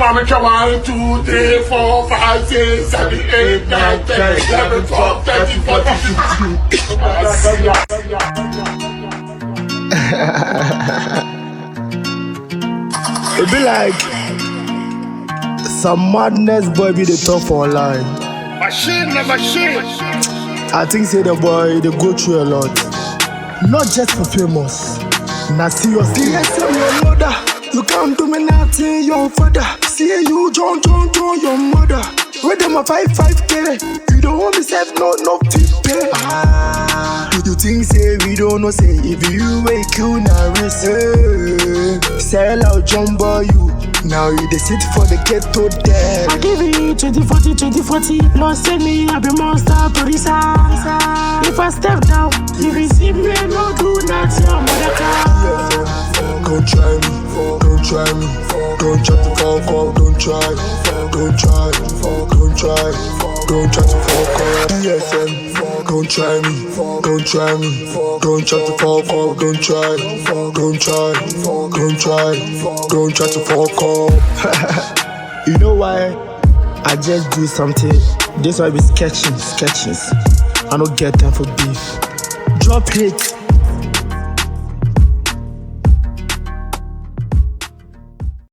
mama, come 1, 2, 3, 4, 5, 6, 7, 8, 9, 10, 11, 12, 13, 14, 15. It be like some madness boy be the top online. Machine. I think say the boy they go through a lot. Not just for famous. Now seriously. DSM your mother. You can't do me nothing, your father. See you John, your mother. With them a 5-5K. You don't want me safe, no pay. You think say we don't know, say if you wake Keena risk. Sell out jumbo you. Now you dey sit for the ghetto dead. I give you 2040. Lord send me, I be monster producer. If I step down, if you see me, no do nothing, I'm mother car. Don't try me, don't try me. Don't try to fall, don't try. Don't try to fall, DSM, don't try me. Don't try to fall, don't try. Don't try to fall. You know why? I just do something. This why be sketchings. I don't get time for beef. Drop hits,